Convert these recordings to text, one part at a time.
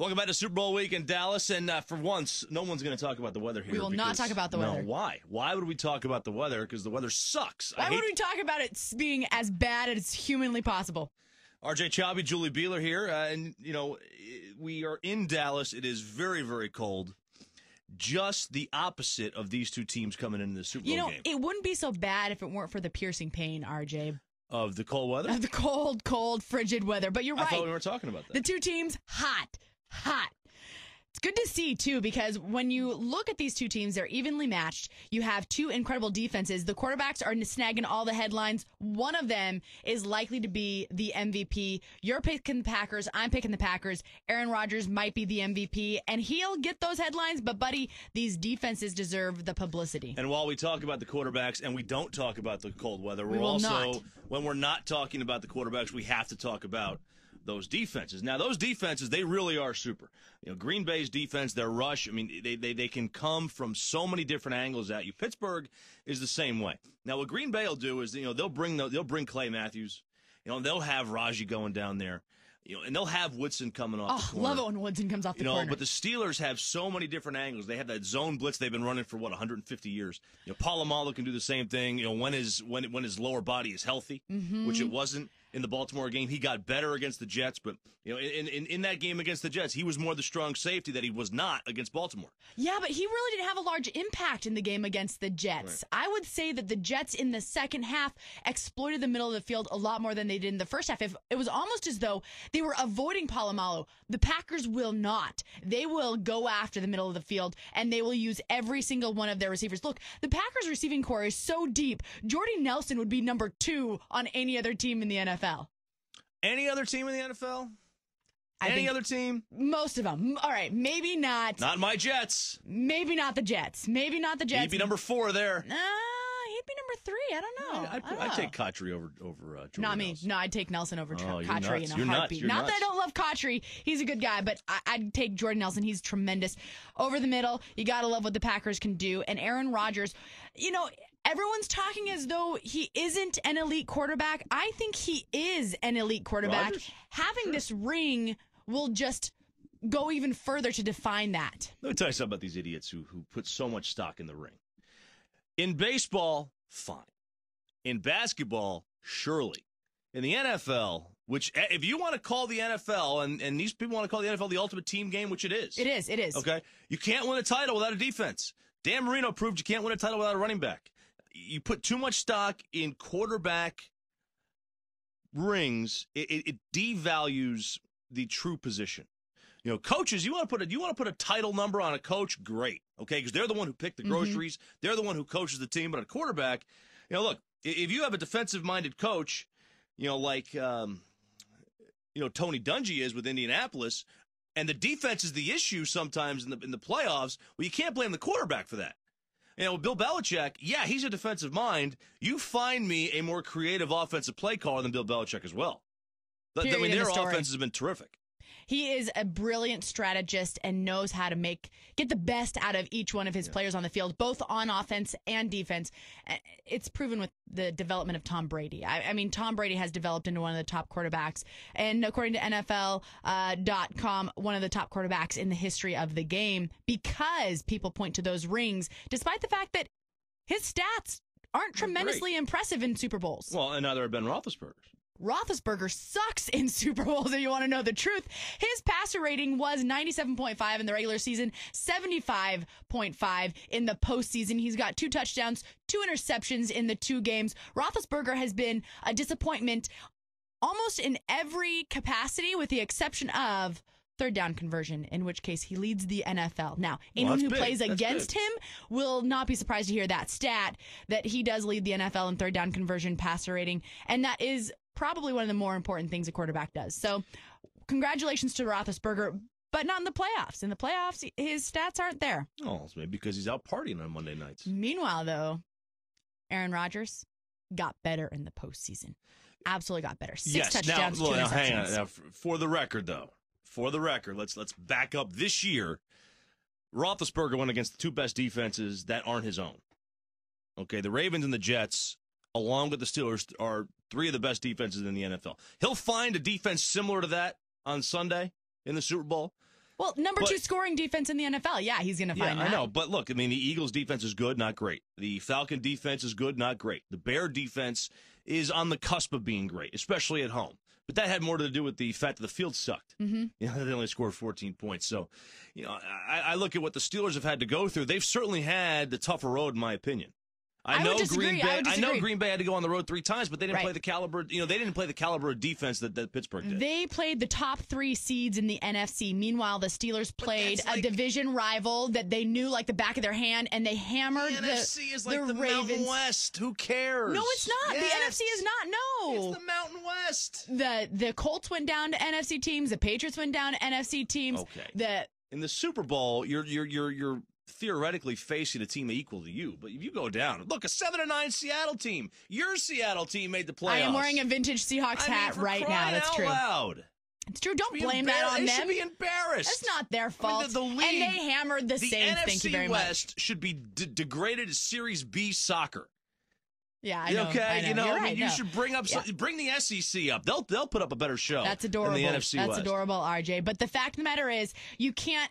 Welcome back to Super Bowl week in Dallas, and for once, no one's going to talk about the weather here. We will not talk about the weather. No, why? Why would we talk about the weather? Because the weather sucks. Why would we talk about it being as bad as humanly possible? RJ Choppy, Julie Beeler here, and, we are in Dallas. It is very, very cold. Just the opposite of these two teams coming into the Super Bowl game. It wouldn't be so bad if it weren't for the piercing pain, RJ. Of the cold weather? Of the cold, frigid weather. But you're right. I thought we weren't talking about that. The two teams, hot. It's good to see, too, because when you look at these two teams, they're evenly matched. You have two incredible defenses. The quarterbacks are snagging all the headlines. One of them is likely to be the MVP. You're picking the Packers. I'm picking the Packers. Aaron Rodgers might be the MVP, and he'll get those headlines. But, buddy, these defenses deserve the publicity. And while we talk about the quarterbacks and we don't talk about the cold weather, when we're not talking about the quarterbacks, we have to talk about those defenses. Now, those defenses, they really are super. Green Bay's defense, their rush, they can come from so many different angles at you. Pittsburgh is the same way. Now, what Green Bay will do is, they'll bring Clay Matthews. They'll have Raji going down there. And they'll have Woodson coming off the corner. Love it when Woodson comes off the corner. But the Steelers have so many different angles. They have that zone blitz they've been running for 150 years. Polamalu can do the same thing. When his lower body is healthy, which it wasn't in the Baltimore game. He got better against the Jets, but in that game against the Jets, he was more the strong safety that he was not against Baltimore. Yeah, but he really didn't have a large impact in the game against the Jets. Right. I would say that the Jets in the second half exploited the middle of the field a lot more than they did in the first half. It was almost as though they were avoiding Polamalu. The Packers will not. They will go after the middle of the field, and they will use every single one of their receivers. Look, the Packers receiving core is so deep. Jordy Nelson would be number 2 on any other team in the NFL. Any other team in the NFL? Any other team? Most of them. All right, maybe not. Not my Jets. Maybe not the Jets. He'd be number 4 there. He'd be number 3. I don't know. I'd take Kotry over Jordy Not me. Nelson. No, I'd take Nelson over Kotry You're in a heartbeat. Not that I don't love Kotry. He's a good guy, but I'd take Jordan Nelson. He's tremendous. Over the middle, you got to love what the Packers can do. And Aaron Rodgers, everyone's talking as though he isn't an elite quarterback. I think he is an elite quarterback. Having this ring will just go even further to define that. Let me tell you something about these idiots who put so much stock in the ring. In baseball, fine. In basketball, surely. In the NFL, which if you want to call the NFL, and these people want to call the NFL the ultimate team game, which it is. It is. Okay? You can't win a title without a defense. Dan Marino proved you can't win a title without a running back. You put too much stock in quarterback rings, it devalues the true position. Coaches, you want to put a title number on a coach, great, okay? Because they're the one who picked the groceries. They're the one who coaches the team. But a quarterback, look, if you have a defensive-minded coach, like Tony Dungy is with Indianapolis, and the defense is the issue sometimes in the playoffs, well, you can't blame the quarterback for that. Bill Belichick, yeah, he's a defensive mind. You find me a more creative offensive play caller than Bill Belichick as well. Their offense has been terrific. He is a brilliant strategist and knows how to get the best out of each one of his players on the field, both on offense and defense. It's proven with the development of Tom Brady. Tom Brady has developed into one of the top quarterbacks, and according to NFL.com, one of the top quarterbacks in the history of the game, because people point to those rings, despite the fact that his stats aren't tremendously impressive in Super Bowls. Well, and neither have Ben Roethlisberger's. Roethlisberger sucks in Super Bowls, if you want to know the truth. His passer rating was 97.5 in the regular season, 75.5 in the postseason. He's got 2 touchdowns, 2 interceptions in the 2 games. Roethlisberger has been a disappointment almost in every capacity, with the exception of third down conversion, in which case he leads the NFL. Now, anyone who plays against him will not be surprised to hear that stat, that he does lead the NFL in third down conversion, passer rating, and that is probably one of the more important things a quarterback does. So congratulations to Roethlisberger, but not in the playoffs. In the playoffs, his stats aren't there. Oh, it's maybe because he's out partying on Monday nights. Meanwhile, though, Aaron Rodgers got better in the postseason. Absolutely got better. 6 touchdowns, 2 interceptions. Hang on. Now, for the record, let's back up this year. Roethlisberger went against the 2 best defenses that aren't his own. Okay, the Ravens and the Jets, along with the Steelers, are 3 of the best defenses in the NFL. He'll find a defense similar to that on Sunday in the Super Bowl. Well, number 2 scoring defense in the NFL. Yeah, he's going to find that. I know. But look, I mean, the Eagles' defense is good, not great. The Falcon defense is good, not great. The Bear defense is on the cusp of being great, especially at home. But that had more to do with the fact that the field sucked. Mm-hmm. You know, they only scored 14 points. So, you know, I look at what the Steelers have had to go through. They've certainly had the tougher road, in my opinion. I know Green Bay had to go on the road 3 times, but they didn't play the caliber. You know, they didn't play the caliber of defense that Pittsburgh did. They played the top 3 seeds in the NFC. Meanwhile, the Steelers played a division rival that they knew like the back of their hand, and they hammered the NFC is like the Ravens. Mountain West. Who cares? No, it's not. Yes. The NFC is not. No, it's the Mountain West. The Colts went down to NFC teams. The Patriots went down to NFC teams. Okay. In the Super Bowl, you're theoretically facing a team equal to you, but if you go down, look, a 7-9 Seattle team. Your Seattle team made the playoffs. I am wearing a vintage Seahawks hat right now. That's true. Loud. It's true. Don't blame that on them. They should be embarrassed. That's not their fault. I mean, the league, and they hammered the Saints. Thank you very much. The NFC West should be degraded to Series B soccer. Yeah, I know. Okay, I know. you know, You're I mean, right, you should bring the SEC up. They'll put up a better show. That's adorable. Than the NFC That's West. adorable, RJ. But the fact of the matter is, you can't.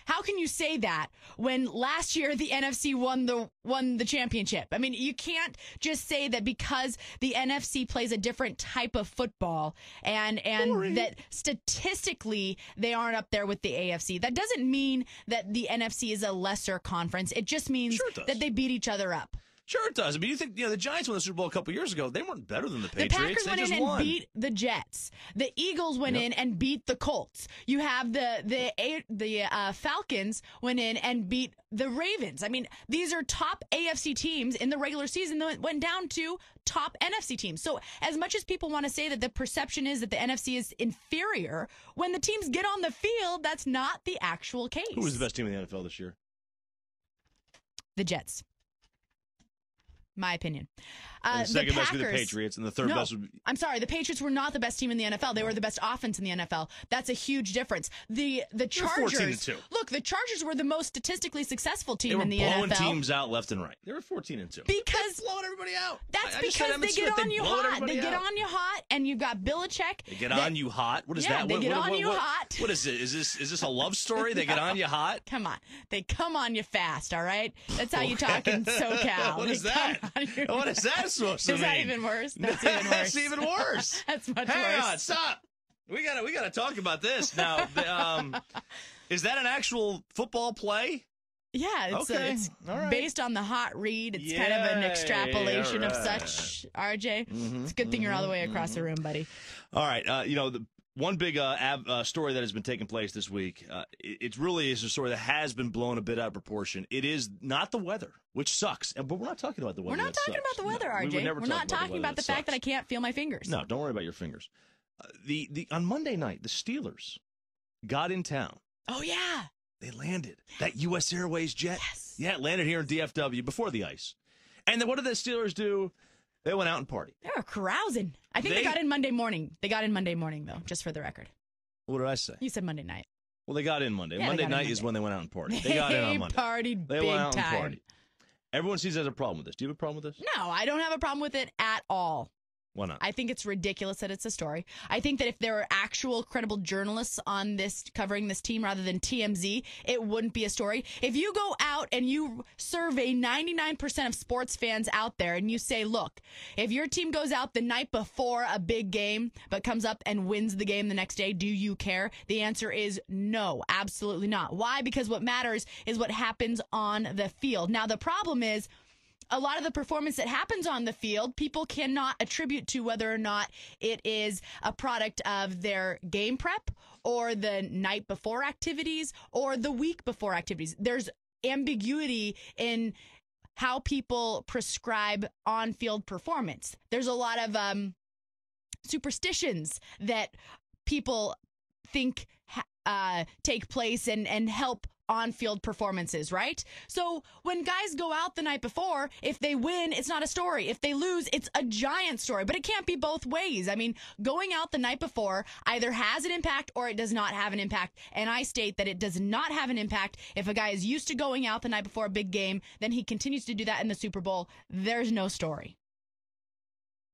How can you say that when last year the NFC won the championship? I mean, you can't just say that because the NFC plays a different type of football and that statistically they aren't up there with the AFC. That doesn't mean that the NFC is a lesser conference. It just means that they beat each other up. Sure it does. I mean, you think the Giants won the Super Bowl a couple years ago. They weren't better than the Patriots. The Packers went in and beat the Jets. The Eagles went in and beat the Colts. You have the Falcons went in and beat the Ravens. I mean, these are top AFC teams in the regular season that went down to top NFC teams. So as much as people want to say that the perception is that the NFC is inferior, when the teams get on the field, that's not the actual case. Who was the best team in the NFL this year? The Jets. My opinion. And the second best would be the Patriots, and the third best would be... I'm sorry, the Patriots were not the best team in the NFL. They were the best offense in the NFL. That's a huge difference. The Chargers... 14-2. Look, the Chargers were the most statistically successful team in the NFL. They were blowing teams out left and right. They were 14-2. Because... They're blowing everybody out. That's because they get on you hot. They get on you hot, and you've got Belichick. They get on you hot? What is that? They get on you hot. What is it? Is this a love story? They get on you hot? Come on. They come on you fast, all right? That's how you talk in SoCal. What is that? What is that supposed to mean? Is that even worse? That's even worse. That's even worse. That's much worse. Hang on, stop. We gotta talk about this now. Is that an actual football play? Yeah, it's based on the hot read. It's kind of an extrapolation of such, RJ. It's a good thing you're all the way across the room, buddy. All right, the one big story that has been taking place this week, it really is a story that has been blown a bit out of proportion. It is not the weather, which sucks. But we're not talking about the weather. We're not talking about the weather, RJ. We're not talking about the fact that I can't feel my fingers. No, don't worry about your fingers. On Monday night, the Steelers got in town. Oh, yeah. They landed. That U.S. Airways jet. Yes. Yeah, it landed here in DFW before the ice. And then what did the Steelers do? They went out and partied. They were carousing. I think they got in Monday morning. They got in Monday morning, though, just for the record. What did I say? You said Monday night. Well, they got in Monday. Yeah, Monday night is when they went out and partied. They got in on Monday. Partied they big went out time. and partied. Everyone sees there's a problem with this. Do you have a problem with this? No, I don't have a problem with it at all. Why not? I think it's ridiculous that it's a story. I think that if there were actual credible journalists on this covering this team rather than TMZ, it wouldn't be a story. If you go out and you survey 99% of sports fans out there and you say, look, if your team goes out the night before a big game but comes up and wins the game the next day, do you care? The answer is no, absolutely not. Why? Because what matters is what happens on the field. Now, the problem is, a lot of the performance that happens on the field, people cannot attribute to whether or not it is a product of their game prep or the night before activities or the week before activities. There's ambiguity in how people prescribe on-field performance. There's a lot of superstitions that people think take place and help on-field performances, right? So when guys go out the night before, if they win, it's not a story. If they lose, it's a giant story. But it can't be both ways. I mean, going out the night before either has an impact or it does not have an impact. And I state that it does not have an impact. If a guy is used to going out the night before a big game, then he continues to do that in the Super Bowl. There's no story.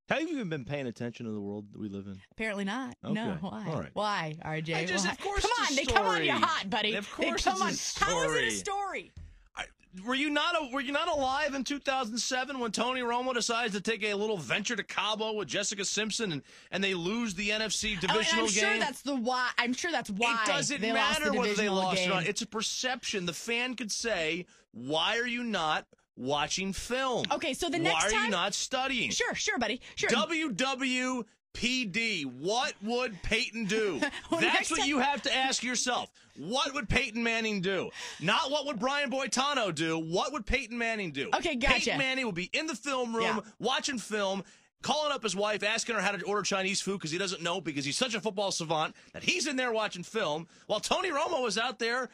Have you even been paying attention to the world that we live in? Apparently not. Okay. No. Why? All right. Why, RJ? Of course come on, it's a they come on story. you hot, buddy. Of course they come on. it's a How is it a story. story? Were you not alive in 2007 when Tony Romo decides to take a little venture to Cabo with Jessica Simpson and they lose the NFC divisional game? I'm sure that's why. It doesn't they matter lost the whether they lost game. or not. It's a perception. The fan could say, "Why are you not watching film? Okay, so the next why time, are you not studying?" Sure, buddy. Sure. WWPD. What would Peyton do? That's what you have to ask yourself. What would Peyton Manning do? Not what would Brian Boitano do. What would Peyton Manning do? Okay, gotcha. Peyton Manning would be in the film room watching film, calling up his wife, asking her how to order Chinese food because he doesn't know because he's such a football savant that he's in there watching film while Tony Romo was out there,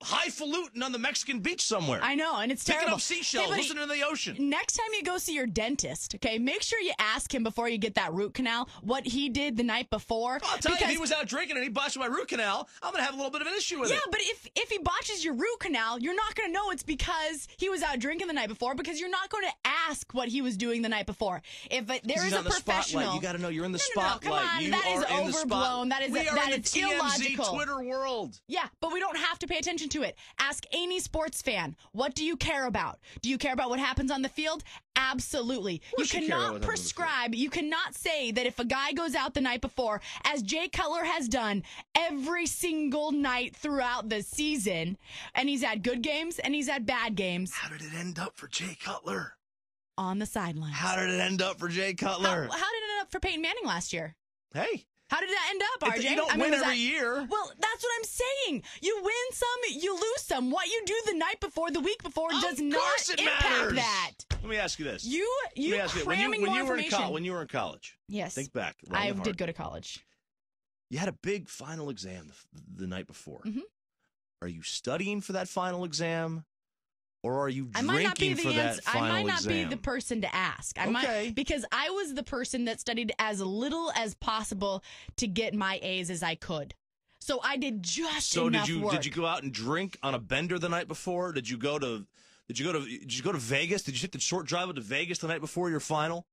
highfalutin on the Mexican beach somewhere. I know, and it's terrible. Picking up seashells, listening to the ocean. Next time you go see your dentist, okay, make sure you ask him before you get that root canal what he did the night before. I'll tell you, if he was out drinking and he botched my root canal, I'm going to have a little bit of an issue with it. Yeah, but if he botches your root canal, you're not going to know it's because he was out drinking the night before because you're not going to ask what he was doing the night before. If there is a professional, spotlight. You got to know you're in the spotlight. Come on, you that is are in overblown. That is we are in the TMZ illogical. Twitter world. Yeah, but we don't have to pay attention to it. Ask any sports fan, what do you care about? Do you care about what happens on the field? Absolutely. You cannot prescribe, you cannot say that if a guy goes out the night before, as Jay Cutler has done every single night throughout the season, and he's had good games and he's had bad games. How did it end up for Jay Cutler? On the sidelines. How did it end up for Jay Cutler? How did it end up for Peyton Manning last year? Hey. How did that end up, RJ? You don't win every year. Well, that's what I'm saying. You win some, you lose some. What you do the night before, the week before, does not impact that. Let me ask you this. You cramming more information. When you were in college. Yes. Think back. I did go to college. You had a big final exam the night before. Mm-hmm. Are you studying for that final exam? Or are you drinking for that final exam? I might not be the person to ask. Because I was the person that studied as little as possible to get my A's as I could. So I did just enough work. Did you go out and drink on a bender the night before? Did you go to Vegas? Did you take the short drive to Vegas the night before your final?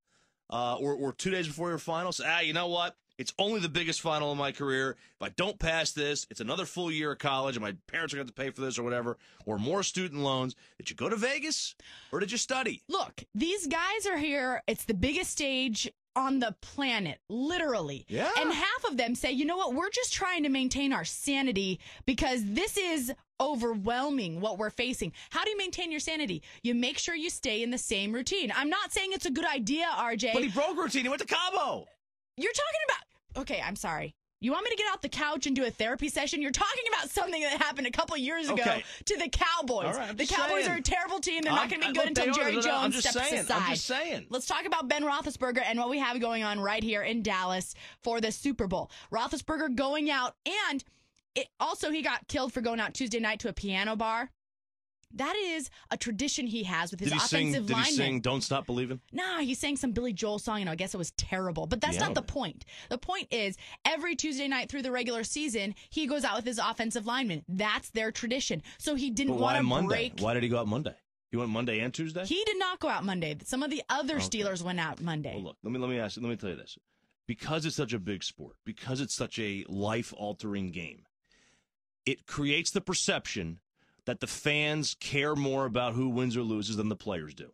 Or 2 days before your final? So, you know what? It's only the biggest final of my career. If I don't pass this, it's another full year of college, and my parents are going to pay for this or whatever, or more student loans. Did you go to Vegas, or did you study? Look, these guys are here. It's the biggest stage on the planet, literally. Yeah. And half of them say, you know what, we're just trying to maintain our sanity because this is overwhelming what we're facing. How do you maintain your sanity? You make sure you stay in the same routine. I'm not saying it's a good idea, RJ. But he broke routine. He went to Cabo. You're talking about... Okay, I'm sorry. You want me to get off the couch and do a therapy session? You're talking about something that happened a couple years ago to the Cowboys. All right, the Cowboys are a terrible team. They're not going to be good until Jerry Jones steps aside. I'm just saying. Let's talk about Ben Roethlisberger and what we have going on right here in Dallas for the Super Bowl. Roethlisberger going out, and he got killed for going out Tuesday night to a piano bar. That is a tradition he has with his offensive linemen. Did he sing Don't Stop Believing? Nah, he sang some Billy Joel song, and I guess it was terrible. But that's not the point. The point is, every Tuesday night through the regular season, he goes out with his offensive linemen. That's their tradition. So he didn't want to break. Why did he go out Monday? He went Monday and Tuesday? He did not go out Monday. Some of the other Steelers went out Monday. Well, look, let me tell you this. Because it's such a big sport, because it's such a life-altering game, it creates the perception that the fans care more about who wins or loses than the players do.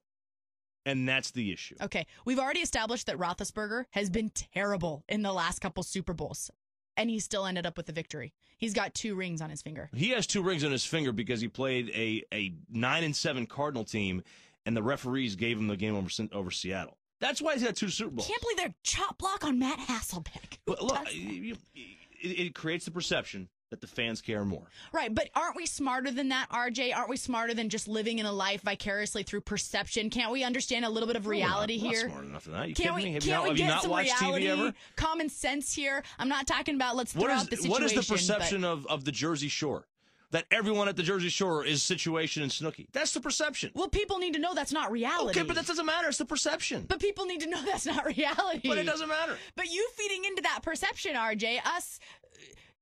And that's the issue. Okay, we've already established that Roethlisberger has been terrible in the last couple Super Bowls, and he still ended up with the victory. He's got 2 rings on his finger. He has 2 rings on his finger because he played a 9-7 Cardinal team, and the referees gave him the game over Seattle. That's why he's got 2 Super Bowls. Can't believe they're chop block on Matt Hasselbeck. But look, it creates the perception that the fans care more. Right, but aren't we smarter than that, RJ? Aren't we smarter than just living in a life vicariously through perception? Can't we understand a little bit of reality here? Not smart enough for that. You can't kidding me? Have you not watched reality, TV ever? Common sense here? I'm not talking about let's throw out the situation. What is the perception of the Jersey Shore? That everyone at the Jersey Shore is situation in Snooki. That's the perception. Well, people need to know that's not reality. Okay, but that doesn't matter. It's the perception. But people need to know that's not reality. But it doesn't matter. But you feeding into that perception, RJ, us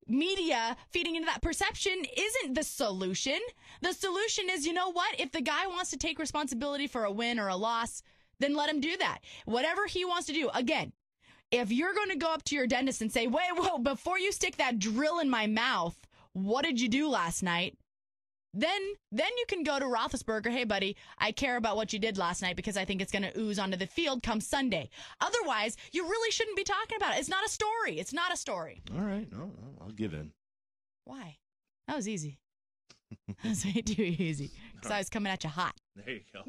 media feeding into that perception isn't the solution. The solution is, you know what? If the guy wants to take responsibility for a win or a loss, then let him do that. Whatever he wants to do. Again, if you're going to go up to your dentist and say, wait, whoa, before you stick that drill in my mouth, what did you do last night? Then you can go to Roethlisberger, hey, buddy, I care about what you did last night because I think it's going to ooze onto the field come Sunday. Otherwise, you really shouldn't be talking about it. It's not a story. It's not a story. All right. No, I'll give in. Why? That was easy. That was way too easy because I was coming at you hot. There you go.